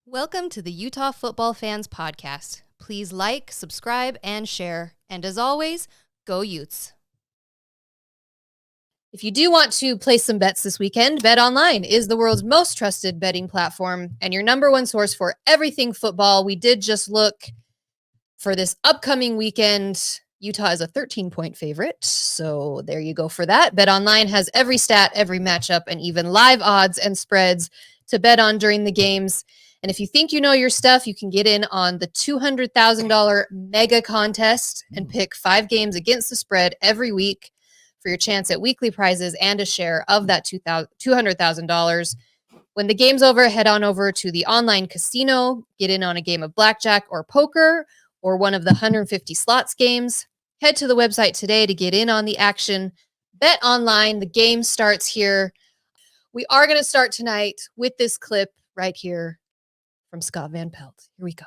Welcome to the Utah Football Fans Podcast. Please like, subscribe, and share. And as always, go Utes. If you do want to place some bets this weekend, BetOnline is the world's most trusted betting platform and your number one source for everything football. We did just look for this upcoming weekend. Utah is a 13-point favorite, so there you go for that. BetOnline has every stat, every matchup, and even live odds and spreads to bet on during the games. And if you think you know your stuff, you can get in on the $200,000 mega contest and pick 5 games against the spread every week for your chance at weekly prizes and a share of that $200,000. When the game's over, head on over to the online casino, get in on a game of blackjack or poker or one of the 150 slots games. Head to the website today to get in on the action. Bet online. The game starts here. We are going to start tonight with this clip right here from Scott Van Pelt. Here we go.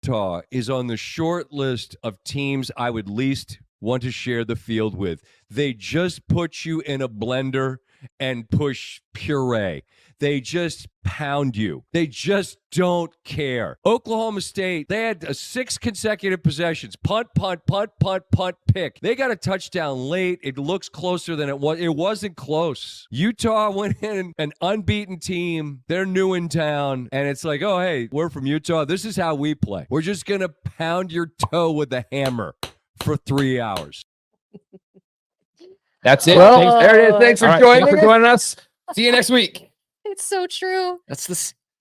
Utah is on the short list of teams I would least want to share the field with. They just put you in a blender and push puree. They just pound you. They just don't care. Oklahoma State, they had 6 consecutive possessions. Punt, punt, punt, punt, punt, pick. They got a touchdown late. It looks closer than it was. It wasn't close. Utah went in an unbeaten team. They're new in town. And it's like, oh, hey, we're from Utah. This is how we play. We're just going to pound your toe with a hammer for 3 hours. That's it. Well, there it is. Thanks for joining us. See you next week. It's so true.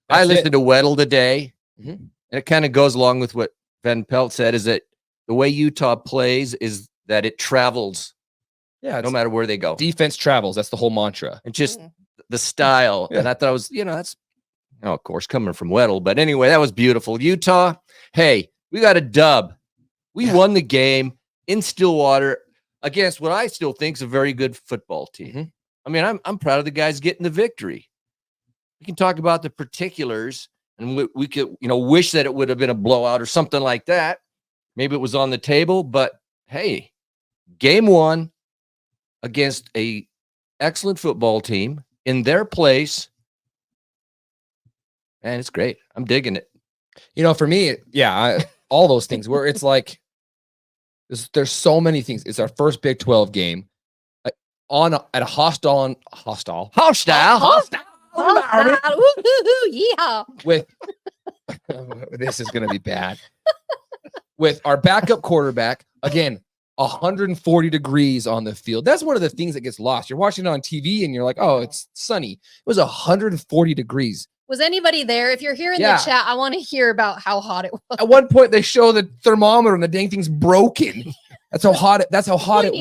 I listened to Weddle today, and it kind of goes along with what Van Pelt said, is that the way Utah plays is that it travels no matter where they go. Defense travels. That's the whole mantra. And just the style. Yeah. And I thought it was, that's, of course, coming from Weddle. But anyway, that was beautiful. Utah, hey, we got a dub. We won the game in Stillwater against what I still think is a very good football team. I mean, I'm proud of the guys getting the victory. We can talk about the particulars, and we could, wish that it would have been a blowout or something like that. Maybe it was on the table, but hey, game 1 against a excellent football team in their place, and it's great. I'm digging it. For me, all those things where it's like there's so many things. It's our first Big 12 game at a hostile. Yeah. With this is going to be bad. With our backup quarterback, again, 140 degrees on the field. That's one of the things that gets lost. You're watching it on TV and you're like, oh, it's sunny. It was 140 degrees. Was anybody there? If you're here in the chat, I want to hear about how hot it was. At one point, they show the thermometer and the dang thing's broken. That's how hot it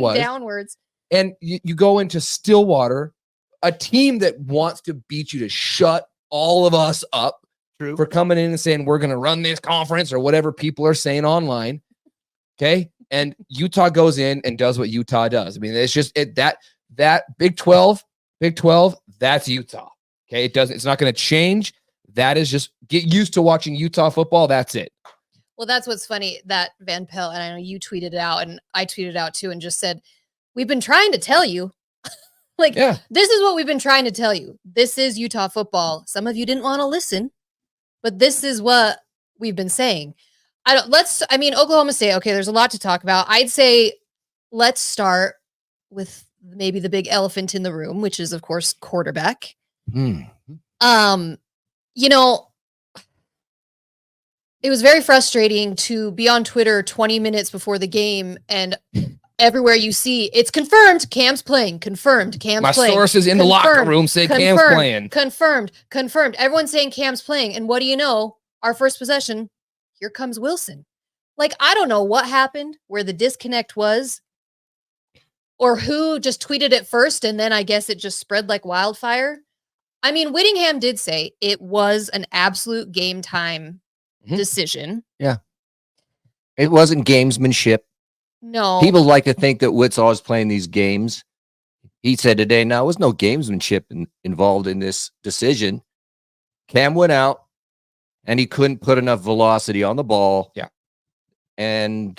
was. Downwards. And you go into Stillwater, a team that wants to beat you, to shut all of us up for coming in and saying we're going to run this conference or whatever people are saying online. Okay. And Utah goes in and does what Utah does. I mean, it's just that Big 12, that's Utah. Okay. It's not going to change. That is just get used to watching Utah football. That's it. Well, that's what's funny that Van Pelt, and I know you tweeted it out and I tweeted it out too, and just said, we've been trying to tell you. This is what we've been trying to tell you. This is Utah football. Some of you didn't want to listen, but this is what we've been saying. Oklahoma State, okay, there's a lot to talk about. I'd say let's start with maybe the big elephant in the room, which is, of course, quarterback. It was very frustrating to be on Twitter 20 minutes before the game and everywhere you see, it's confirmed, Cam's playing, confirmed, Cam's playing. My sources in the locker room say Cam's playing. Confirmed. Everyone's saying Cam's playing. And what do you know? Our first possession, here comes Wilson. I don't know what happened, where the disconnect was, or who just tweeted it first, and then I guess it just spread like wildfire. I mean, Whittingham did say it was an absolute game time decision. Yeah. It wasn't gamesmanship. No. People like to think that Whitsaw is playing these games. He said today, no, there was no gamesmanship involved in this decision. Cam went out, and he couldn't put enough velocity on the ball. Yeah. And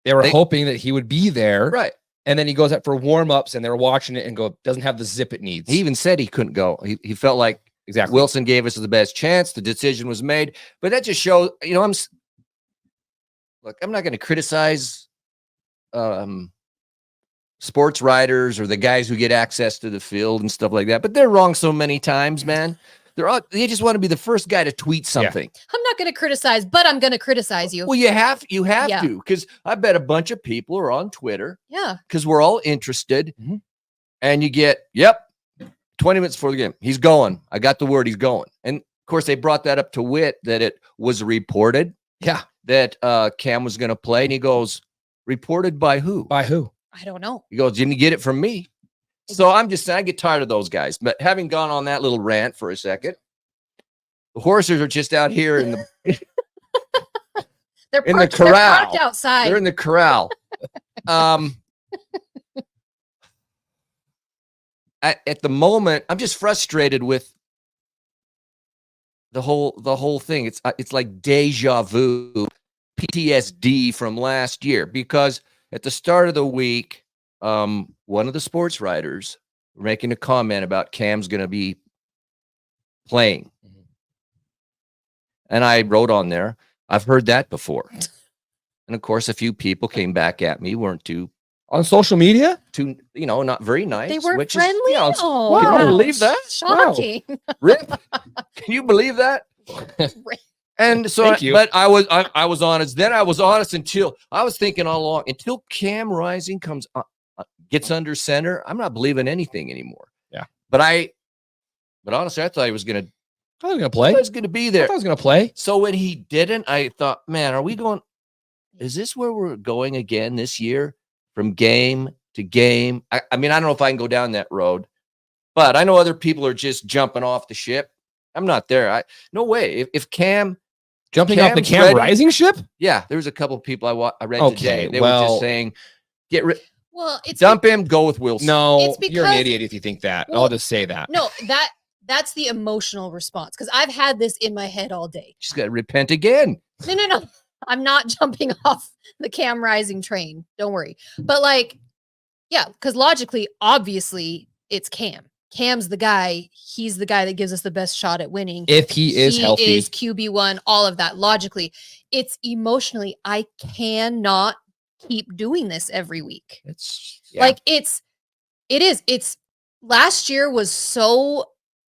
they were hoping that he would be there. Right. And then he goes out for warm-ups, and they're watching it and go, doesn't have the zip it needs. He even said he couldn't go. He felt like Exactly. Wilson gave us the best chance. The decision was made, but that just shows, look, I'm not going to criticize sports writers or the guys who get access to the field and stuff like that, but they're wrong so many times, man. They just want to be the first guy to tweet something. I'm not going to criticize, but I'm going to criticize you. Well, you have Yeah. to, because I bet a bunch of people are on Twitter. Yeah. Because we're all interested. Mm-hmm. And you get, 20 minutes before the game, he's going. I got the word, he's going. And of course, they brought that up to Witt that it was reported. Yeah. That Cam was going to play. And he goes, reported by who? By who? I don't know. He goes, didn't you get it from me? So I'm just saying, I get tired of those guys. But having gone on that little rant for a second, the horses are just out here in the They're in the parked, they're corral. parked outside. They're in the corral. At the moment, I'm just frustrated with the whole thing. It's like deja vu, PTSD from last year, because at the start of the week, one of the sports writers were making a comment about Cam's going to be playing. And I wrote on there, I've heard that before. And of course, a few people came back at me, weren't too On social media? not very nice. They weren't which friendly. Is, Oh, wow. Can you believe that? Shocking. Rip, can you believe that? And so, Thank you. but I was honest. Then I was honest until I was thinking all along, until Cam Rising comes, gets under center, I'm not believing anything anymore. Yeah. But honestly, I thought he was going to. I was going to play. I was going to be I there. thought I was going to play. So when he didn't, I thought, man, are we going? Is this where we're going again this year? From game to game. I mean, I don't know if I can go down that road, but I know other people are just jumping off the ship. I'm not there. No way. If Cam Jumping off the Cam's Cam ready. Rising ship? Yeah, there was a couple of people I read Okay, today. They were well- just saying, get rid, Well, it's dump him, go with Wilson. No, It's you're an because- idiot if you think that. Well, I'll just say that. no, that's the emotional response, because I've had this in my head all day. She's got to repent again. No. I'm not jumping off the Cam Rising train. Don't worry. But yeah, because logically, obviously, it's Cam. Cam's the guy. He's the guy that gives us the best shot at winning. If he is healthy. He is QB1, all of that. Logically, it's emotionally, I cannot keep doing this every week. It's It's last year was so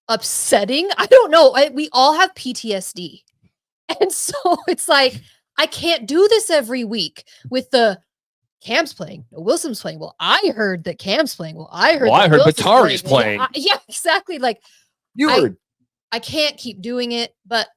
upsetting. I don't know. We all have PTSD. And so it's like, I can't do this every week with the Cam's playing. No, Wilson's playing. Well, I heard that Cam's playing. Well, I heard Wilson's Batari's playing. Yeah, exactly. Like, you I- heard. I can't keep doing it, but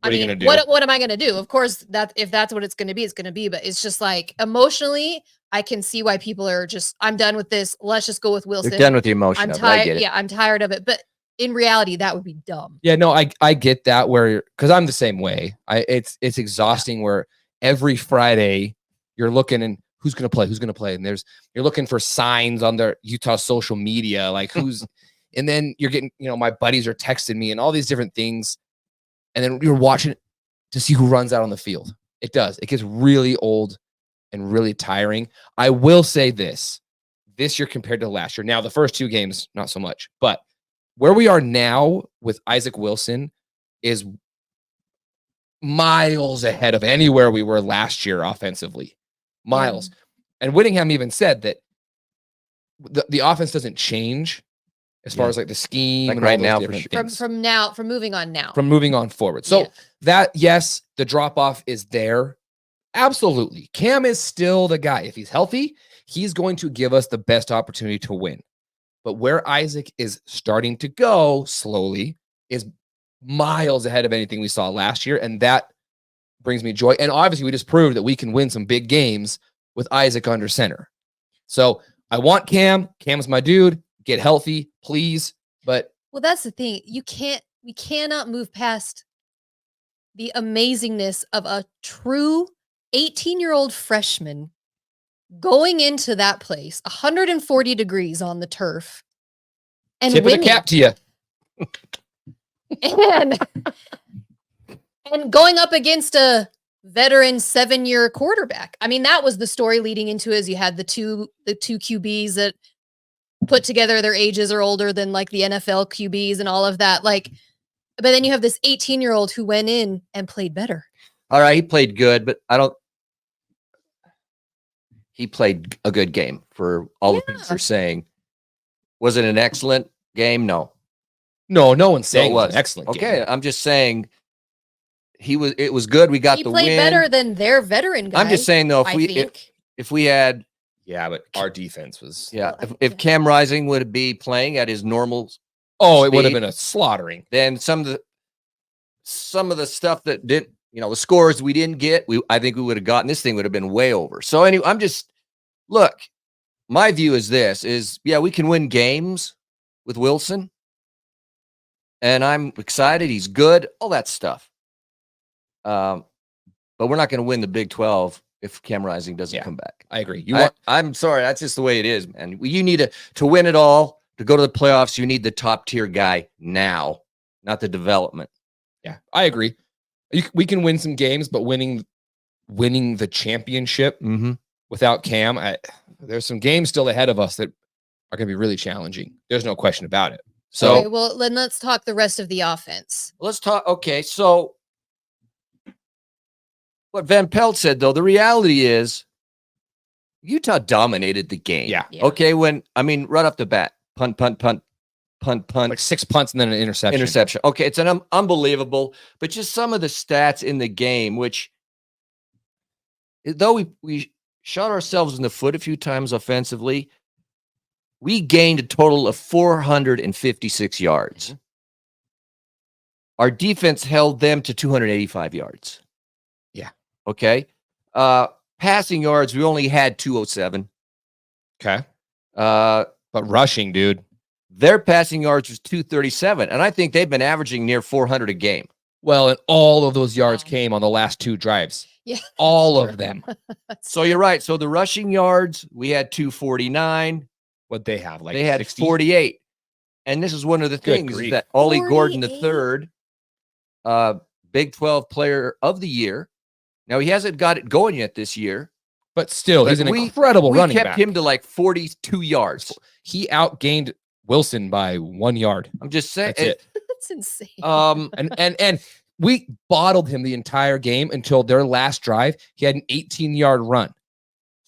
What are you gonna do? what am I gonna do? Of course, if that's what it's gonna be, it's gonna be. But it's just like emotionally, I can see why people are just, I'm done with this. Let's just go with Wilson. They're done with the emotion. I'm of it. I tired. get it. Yeah, I'm tired of it. But in reality, that would be dumb. Yeah, no, I get that because I'm the same way. It's exhausting where every Friday you're looking and who's gonna play, and you're looking for signs on their Utah social media, like who's, and then you're getting, my buddies are texting me and all these different things, and then you're watching to see who runs out on the field. It gets really old and really tiring. I will say this year compared to last year. Now the first two games, not so much, but where we are now with Isaac Wilson is miles ahead of anywhere we were last year offensively. Miles. And Whittingham even said that the offense doesn't change as far as like the scheme Like and right all those now, for different sure. things. From moving on now. From moving on forward. So Yeah. that, yes, the drop off is there. Absolutely. Cam is still the guy. If he's healthy, he's going to give us the best opportunity to win. But where Isaac is starting to go slowly is miles ahead of anything we saw last year. And that brings me joy. And obviously, we just proved that we can win some big games with Isaac under center. So I want Cam. Cam's my dude. Get healthy, please. But Well, that's the thing. We cannot move past the amazingness of a true 18-year-old freshman going into that place, 140 degrees on the turf, and tip of the winning. cap to you. and going up against a veteran 7-year quarterback. I mean, that was the story leading into it, is you had the two QBs that put together, their ages are older than like the NFL QBs and all of that. Like, But then you have this 18-year-old who went in and played better. All right, he played good, but he played a good game for all the things you're saying. Was it an excellent game? No. No one's saying it was it was an excellent game. Okay, I'm just saying it was good. We got He the played win. better than their veteran guy. I'm just saying though, if if we had Yeah, but our defense was. Yeah, if Cam Rising would be playing at his normal, it would have speed, been a slaughtering. then some of the stuff that didn't, the scores we didn't get, I think we would have gotten. This thing would have been way over. So anyway, look, my view is we can win games with Wilson, and I'm excited. He's good, all that stuff. But we're not going to win the Big 12 if Cam Rising doesn't come back. I agree. I'm sorry. That's just the way it is, man. You need to win it all, to go to the playoffs. You need the top tier guy now, not the development. Yeah, I agree. We can win some games, but winning the championship without Cam, there's some games still ahead of us that are going to be really challenging. There's no question about it. So, okay, well, then let's talk the rest of the offense. Let's talk. Okay, so what Van Pelt said, though, the reality is Utah dominated the game. Yeah. Okay, right off the bat, punt, like 6 punts and then an interception. Okay, it's an unbelievable, but just some of the stats in the game, which, though we shot ourselves in the foot a few times offensively, we gained a total of 456 yards. Our defense held them to 285 yards. Yeah. Okay. Passing yards, we only had 207. Okay. But rushing, dude. Their passing yards was 237, and I think they've been averaging near 400 a game. Well, and all of those yards came on the last 2 drives. Yeah. All of them. So you're right. So the rushing yards, we had 249. What they have, like they had 60? 48. And this is one of the things that Ollie Gordon III, Big 12 Player of the Year. Now, he hasn't got it going yet this year. But still, he's an incredible running back. We kept him to like 42 yards. He outgained Wilson by 1 yard. I'm just saying. That's it. That's insane. And we bottled him the entire game until their last drive. He had an 18-yard run.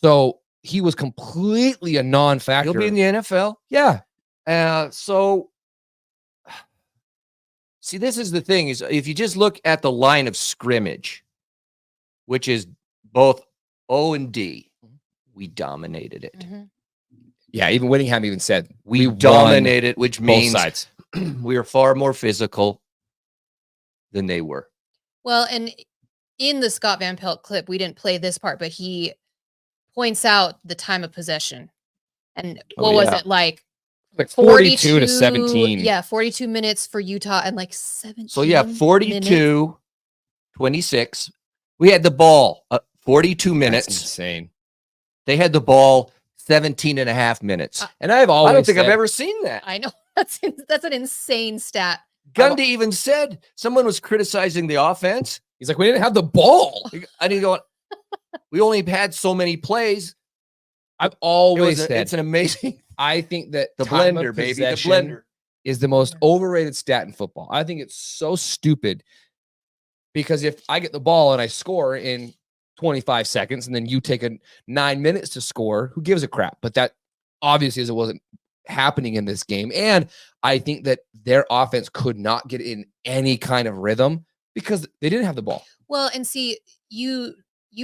So he was completely a non-factor. He'll be in the NFL. Yeah. So, see, this is the thing, is if you just look at the line of scrimmage, which is both O and D, we dominated it. Yeah, even Whittingham even said we dominated, which means both sides. We are far more physical than they were. Well, and in the Scott Van Pelt clip, we didn't play this part, but he points out the time of possession. And what was it, like 42 to 17? Yeah, 42 minutes for Utah and like 17. So yeah, 42, 26. We had the ball 42 minutes. That's insane. They had the ball 17 and a half minutes. And I don't think I've ever seen that. I know. That's an insane stat. Gundy even said, someone was criticizing the offense. He's like, we didn't have the ball. And he going, we only had so many plays. I've always said it's an amazing. I think that the blender, baby, the blender is the most overrated stat in football. I think it's so stupid because if I get the ball and I score in 25 seconds and then you take 9 minutes to score, who gives a crap? But that obviously it wasn't happening in this game. And I think that their offense could not get in any kind of rhythm because they didn't have the ball. Well, and see, you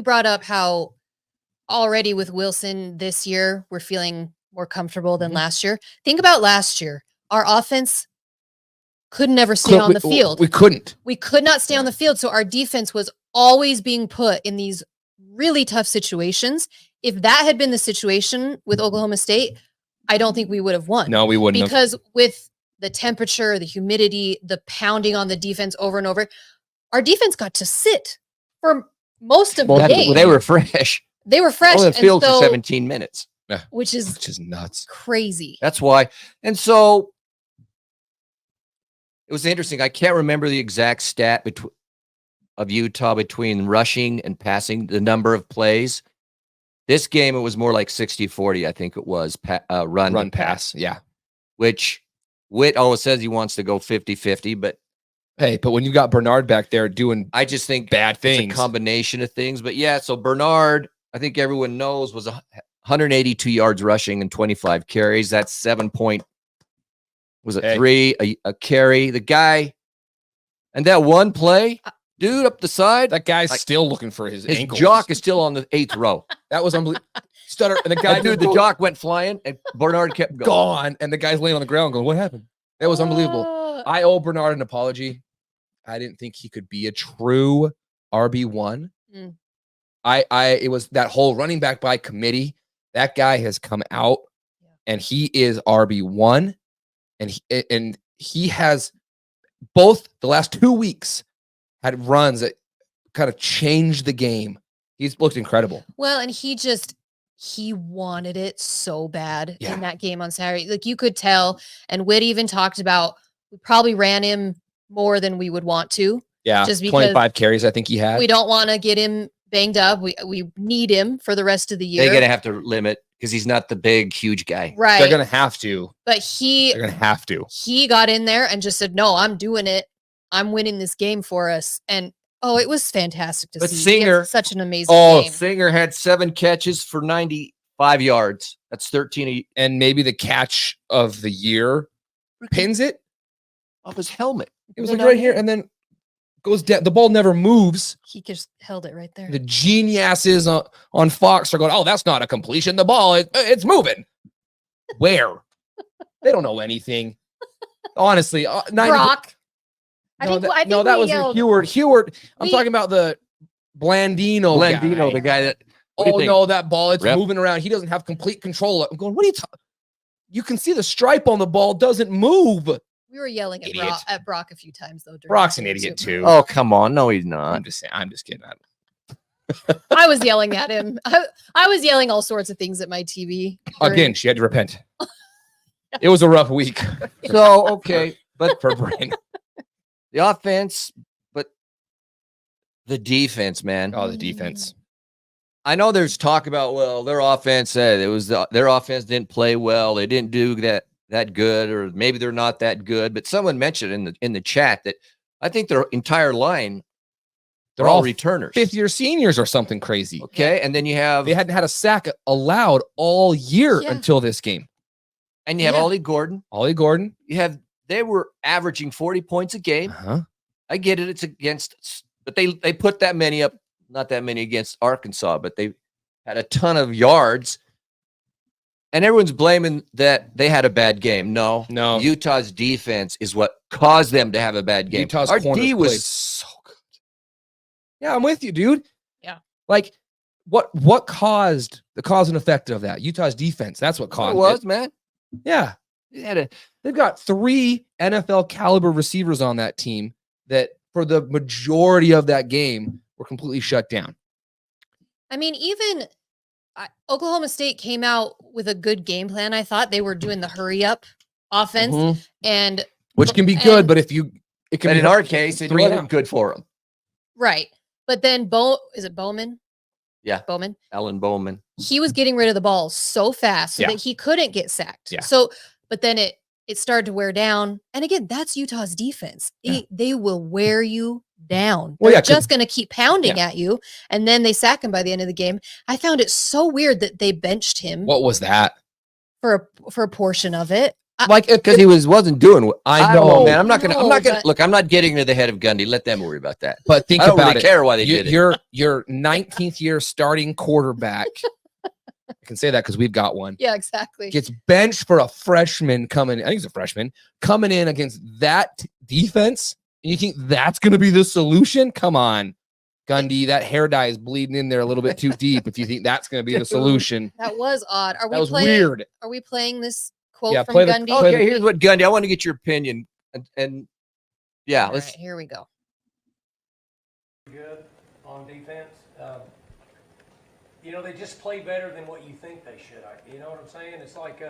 brought up how already with Wilson this year, we're feeling more comfortable than last year. Think about last year. Our offense could never stay on the field. We couldn't. We could not stay on the field. So our defense was always being put in these really tough situations. If that had been the situation with Oklahoma State, I don't think we would have won. No, we wouldn't. Because with the temperature, the humidity, the pounding on the defense over and over, our defense got to sit for most of the game. They were fresh. They were fresh. On the field for 17 minutes. Which is nuts. Crazy. That's why. And so it was interesting. I can't remember the exact stat of Utah between rushing and passing, the number of plays. This game, it was more like 60-40, I think it was, run pass. Yeah. Which Witt always says he wants to go 50-50, but Hey, but when you got Bernard back there doing I just think bad it's a things, combination of things. But yeah, so Bernard, I think everyone knows, was 182 yards rushing and 25 carries. That's 7 point. Was it 3 a carry? The guy, and that one play, dude, up the side. that guy's still looking for his ankles. Jock is still on the 8th row. That was unbelievable. Stutter, and the guy, Dude, the jock went flying, and Bernard kept going. Gone, and the guy's laying on the ground going, "What happened?" That was unbelievable. I owe Bernard an apology. I didn't think he could be a true RB1. Mm. It was that whole running back by committee. That guy has come out, and he is RB1, and he has both the last 2 weeks had runs that kind of changed the game. He's looked incredible. Well, and he wanted it so bad in that game on Saturday. Like you could tell, and Witt even talked about we probably ran him more than we would want to. Yeah, just because 25 carries I think he had. We don't want to get him banged up. We need him for the rest of the year. They're gonna have to limit because he's not the big, huge guy. Right. They're gonna have to. But they're gonna have to. He got in there and just said, "No, I'm doing it. I'm winning this game for us." And it was fantastic to see. Singer, such an amazing game. Singer had 7 catches for 95 yards. That's 13. And maybe the catch of the year pins it off his helmet. It was like right here, and then goes down. The ball never moves. He just held it right there. The geniuses on Fox are going, "Oh, that's not a completion. The ball, it's moving." Where? They don't know anything. Honestly, Brock. I think that was Heward. I'm talking about the Blandino guy. The guy that. Oh no, that ball, it's moving around. He doesn't have complete control. I'm going, what are you talking? You can see the stripe on the ball doesn't move. We were yelling at Brock a few times though. Brock's an idiot too. Oh come on, no, he's not. I'm just saying. I'm just kidding. I was yelling at him. I was yelling all sorts of things at my TV. Again, she had to repent. It was a rough week. So okay, but for Brain. The offense, but the defense, man. Oh, the defense. I know there's talk about, well, their offense their offense didn't play well. They didn't do that good, or maybe they're not that good. But someone mentioned in the chat that I think their entire line, they're all returners, 5th-year seniors or something crazy. Okay, and then they hadn't had a sack allowed all year until this game. And you have Ollie Gordon. They were averaging 40 points a game. I get it. It's against, but they put that many up, not that many against Arkansas, but they had a ton of yards. And everyone's blaming that they had a bad game. No. Utah's defense is what caused them to have a bad game. Utah's Our corner D played was so good. Yeah, I'm with you, dude. Yeah. Like, what caused the cause and effect of that? Utah's defense. That's what caused it. Man. Yeah. They've got 3 NFL caliber receivers on that team that for the majority of that game were completely shut down. I mean, even Oklahoma State came out with a good game plan. I thought they were doing the hurry up offense, and which can be good, but it can be in our case, it wasn't good for them. Right. But then is it Bowman? Yeah. Bowman. Alan Bowman. He was getting rid of the ball so fast so that he couldn't get sacked. Yeah. So, but then it started to wear down. And again, that's Utah's defense. They will wear you down. They're just going to keep pounding at you. And then they sack him by the end of the game. I found it so weird that they benched him. What was that? For a portion of it. Like, because he wasn't doing. I know, man. I'm not gonna. Look. I'm not getting to the head of Gundy. Let them worry about that. But think I don't about really it. Care why they did it. Your 19th year starting quarterback. I can say that because we've got one. Yeah, exactly. Gets benched for a freshman coming. I think he's a freshman coming in against that defense. And you think that's going to be the solution? Come on, Gundy. That hair dye is bleeding in there a little bit too deep. If you think that's going to be the solution, that was odd. That was weird. Are we playing this quote from play Gundy? Okay, here's what Gundy. I want to get your opinion, and yeah, All let's. right, here we go. Good on defense. They just play better than what you think they should. You know what I'm saying? It's like they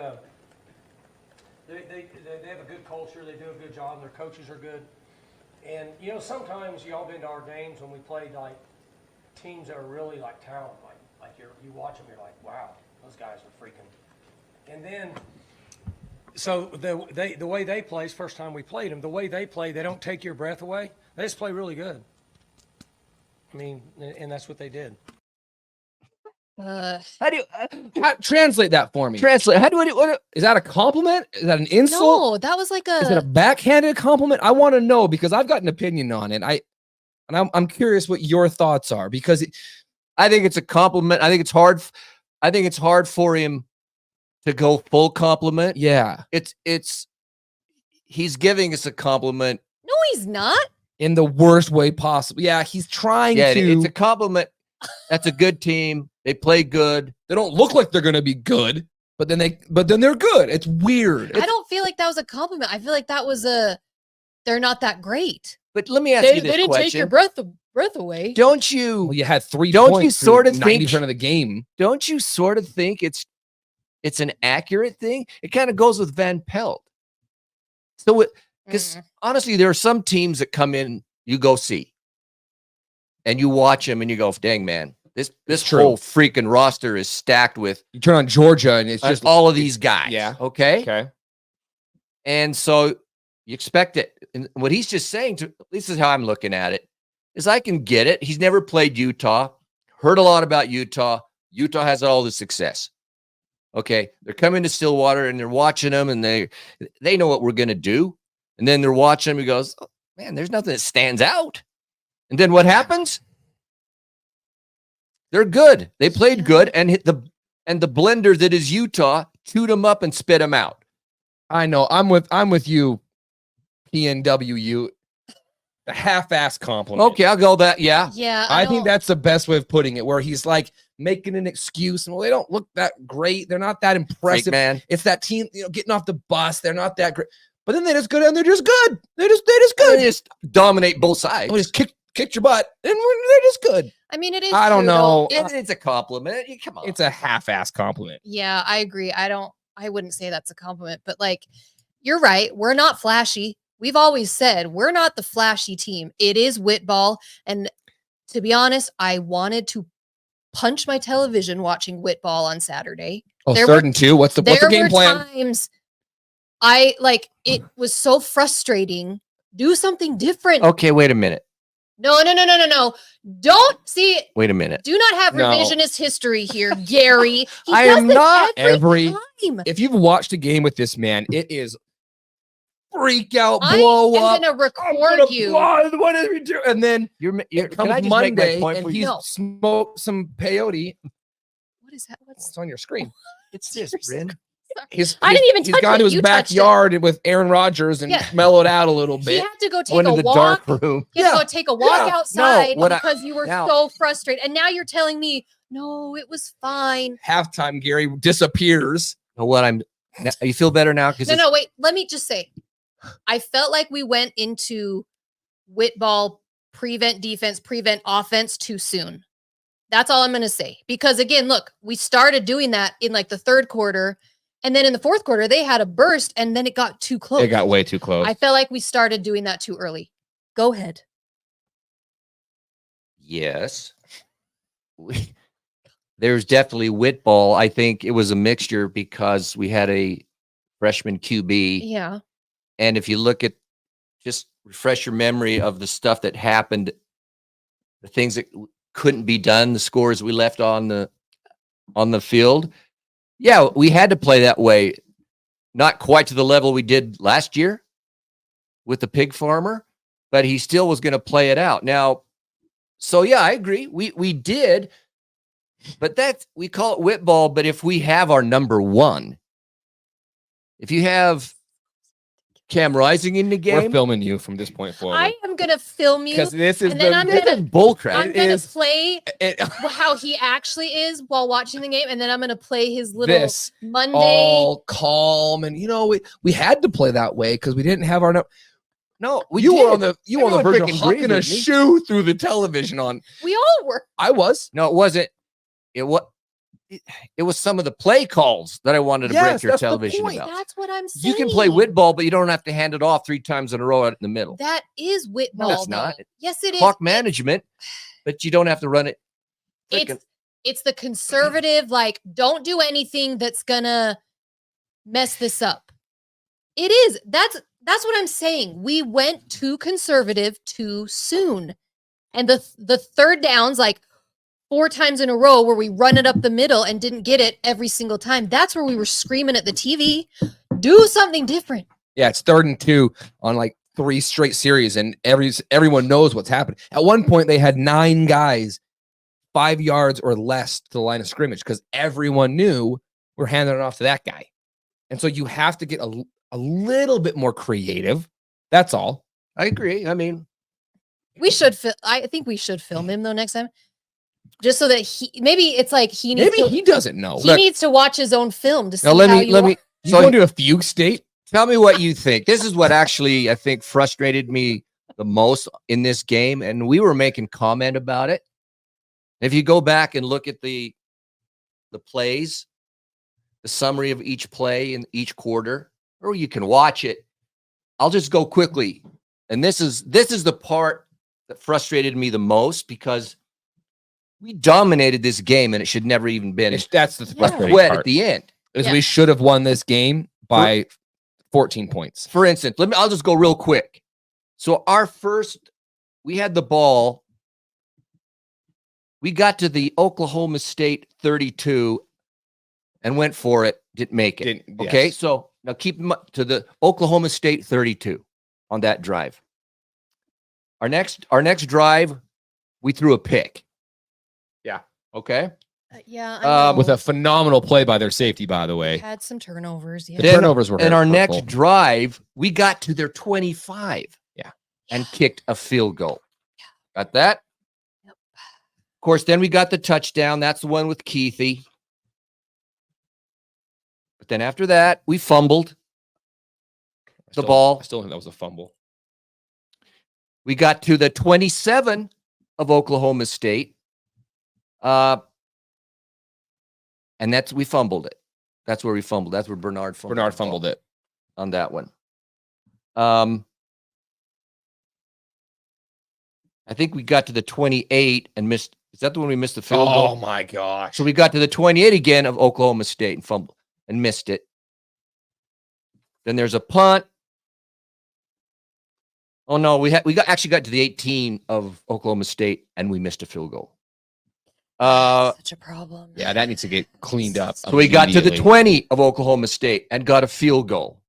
have a good culture. They do a good job. Their coaches are good. And sometimes y'all been to our games when we played like teams that are really like talented. Like you watch them, you're like, wow, those guys are freaking. And then So the way they play is first time we played them. The way they play, they don't take your breath away. They just play really good. I mean, and that's what they did. How do you translate that for me? Translate. How do I do? What? Is that a compliment? Is that an insult? No, that was like Is it a backhanded compliment? I want to know because I've got an opinion on it. I'm curious what your thoughts are because I think it's a compliment. I think it's hard. I think it's hard for him to go full compliment. yeah, He's giving us a compliment. No, he's not. in the worst way possible. Yeah, he's trying Yeah, to. it's a compliment. That's a good team. They play good. They don't look like they're going to be good, but then they're good. It's weird. I don't feel like that was a compliment. I feel like that was they're not that great. But let me ask They you this didn't question. take your breath away. Don't you? Well, you had 3 Don't you points sort of through think- 90% of the game. Don't you sort of think it's an accurate thing? It kind of goes with Van Pelt. So, because honestly, there are some teams that come in, you go see, and you watch them, and you go, "Dang man, this True. whole freaking roster is stacked with You turn on Georgia and it's just all of these guys." Yeah. Okay. okay. And so you expect it. And what he's just saying, this is how I'm looking at it, is I can get it. He's never played Utah, heard a lot about Utah. Utah has all the success. Okay. They're coming to Stillwater and they're watching them and they know what we're going to do. And then they're watching him. He goes, oh, man, there's nothing that stands out. And then what happens? They're good. They played good and the blender that is Utah chewed them up and spit them out. I know. I'm with you, PNWU. The half-ass compliment. Okay, I'll go that. Yeah. Yeah, I think don't- that's the best way of putting it, where he's like making an excuse. Well, they don't look that great. They're not that Freak, impressive. man. It's that team, getting off the bus. They're not that great. But then they just go down. They're just good. They're just good. They just dominate both sides. We just kicked your butt, and they're just good. I mean, it is. I don't true, know. It's a compliment. Come on. It's a half-ass compliment. Yeah, I agree. I wouldn't say that's a compliment, but like, you're right. We're not flashy. We've always said we're not the flashy team. It is Whitball. And to be honest, I wanted to punch my television watching Whitball on Saturday. Oh, There 3rd were- and 2. What's the game plan? Times it was so frustrating. Do something different. Okay, wait a minute. No. Don't see. Wait a minute. Do not have No. revisionist history here, Gary. He I does am this not every time. If you've watched a game with this man, it is freak out, I blow am up. gonna I'm record gonna you. blow- what did we do? And then You're it can comes I just Monday, make my point and for you? he's No. smoked some peyote. What is that? What's It's on your screen. It's this, Bryn. I didn't even He's touch gone it. to his You touched it. backyard with Aaron Rodgers and Yeah. mellowed out a little He bit. had to go take Went a in the walk. dark room. He had to Yeah. go take a walk Yeah. outside what I- because you were now- so frustrated. And now you're telling me, no, it was fine. Halftime, Gary disappears. Know what I'm? Now, you feel better now because No, wait. Let me just say, I felt like we went into Whitball prevent defense, prevent offense too soon. That's all I'm going to say. Because again, look, we started doing that in like the 3rd quarter. And then in the 4th quarter, they had a burst and then it got too close. It got way too close. I felt like we started doing that too early. Go ahead. yes, there's definitely Whitball. I think it was a mixture because we had a freshman QB. Yeah. And if you look at, just refresh your memory of the stuff that happened, the things that couldn't be done, the scores we left on the field. Yeah, we had to play that way. Not quite to the level we did last year with the pig farmer, but he still was going to play it out. Now, so yeah, I agree. We did, but we call it Whitball. But if we have our number 1, if you have Cam Rising in the We're game, filming you from this point forward. I am going to film you. Because this is and then I'm this gonna- is bullcrap. I'm it going to is- play it, how he actually is while watching the game. And then I'm going to play his little this Monday. all calm, and we had to play that way because we didn't have our. No, You were on the Everyone verge of freaking hucking agrees a with me. shoe through the television on. We all were. I was. No, it wasn't. It was some of the play calls that I wanted to Yes, break your that's the television point. about. That's what I'm saying. You can play Whitball, but you don't have to hand it off 3 times in a row out in the middle. That is Whitball. No, it's not. though. Yes, it is. Clock management, but you don't have to run it. frickin- It's the conservative, like, don't do anything that's gonna mess this up. It is. That's what I'm saying. We went too conservative too soon. And the third downs, like 4 times in a row where we run it up the middle and didn't get it every single time. That's where we were screaming at the TV. Do something different. Yeah, it's 3rd and 2 on like 3 straight series, and everyone knows what's happening. At one point, they had 9 guys 5 yards or less to the line of scrimmage because everyone knew we're handing it off to that guy. And so you have to get a little bit more creative. That's all. I agree. I mean, I think we should film him though next time. Just so that maybe it's like he needs Maybe he doesn't know. he needs to watch his own film to see now let how me let me. You So going to a fugue state? tell me what you think. This is what actually I think frustrated me the most in this game, and we were making comment about it. If you go back and look at the plays, the summary of each play in each quarter, or you can watch it. I'll just go quickly. And this is the part that frustrated me the most because we dominated this game and it should never even been That's the Yeah. frustrating wet part. at the end. Is Yeah. we should have won this game by 14 points. For instance, I'll just go real quick. So we had the ball. We got to the Oklahoma State 32 and went for it. Didn't make it. Didn't- Okay. yes. So now keep to the Oklahoma State 32 on that drive. Our next drive, we threw a pick. Yeah. Okay. Yeah, I know. With a phenomenal play by their safety, by the way. had some turnovers. Yeah. The turnovers were And our hurtful. next drive, we got to their 25. Yeah. And kicked a field goal. Got that? Yep. Of course, then we got the touchdown. That's the one with Keithy. But then after that, we fumbled the ball. I still think that was a fumble. We got to the 27 of Oklahoma State. And we fumbled it. That's where we fumbled. That's where Bernard fumbled. Bernard the ball fumbled it. on that one. I think we got to the 28 and missed. Is that the one we missed the field Oh goal? my gosh. So we got to the 28 again of Oklahoma State and fumbled and missed it. Then there's a punt. Oh no, actually got to the 18 of Oklahoma State and we missed a field goal. Such a problem. Yeah, that needs to get cleaned up. So we got to the immediately. 20 of Oklahoma State and got a field goal.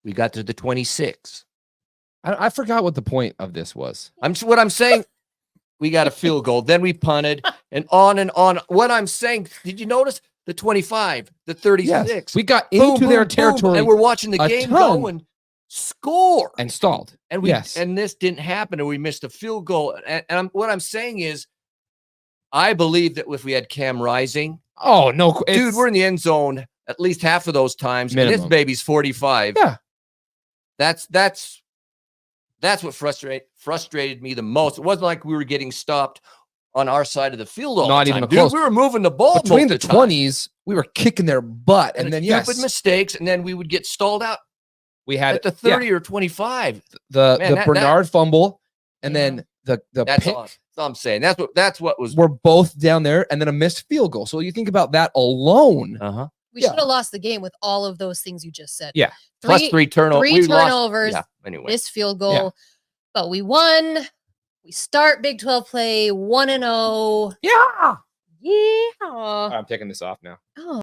We got to the 26. I forgot what the point of this was. What I'm saying, we got a field goal. Then we punted and on and on. What I'm saying, did you notice the 25, the 36? Yes, we got Boom, into their boom, boom, territory and we're watching the a game ton. go and score. and stalled. And yes. and this didn't happen, and we missed a field goal. And what I'm saying is, I believe that if we had Cam Rising, Oh no, dude, we're in the end zone at least half of those times. And this Minimum. baby's 45. Yeah. That's what frustrated me the most. It wasn't like we were getting stopped on our side of the field all Not the even time. close. Dude, we were moving the ball between the most of time. 20s. We were kicking their butt, and then stupid yes, mistakes, and then we would get stalled out we had at the yeah, 30 or 25. the Man, that- Bernard fumble, and Yeah. then the That's pick. all I'm saying. That's what was. We're both down there, and then a missed field goal. So you think about that alone. Uh-huh. We Yeah. should have lost the game with all of those things you just said. Yeah. Plus three turnovers. Three turnovers, Yeah. Anyway, missed field goal, but we won. We start Big 12 play 1-0. Yeah. Yeah. I'm taking this off now. Oh.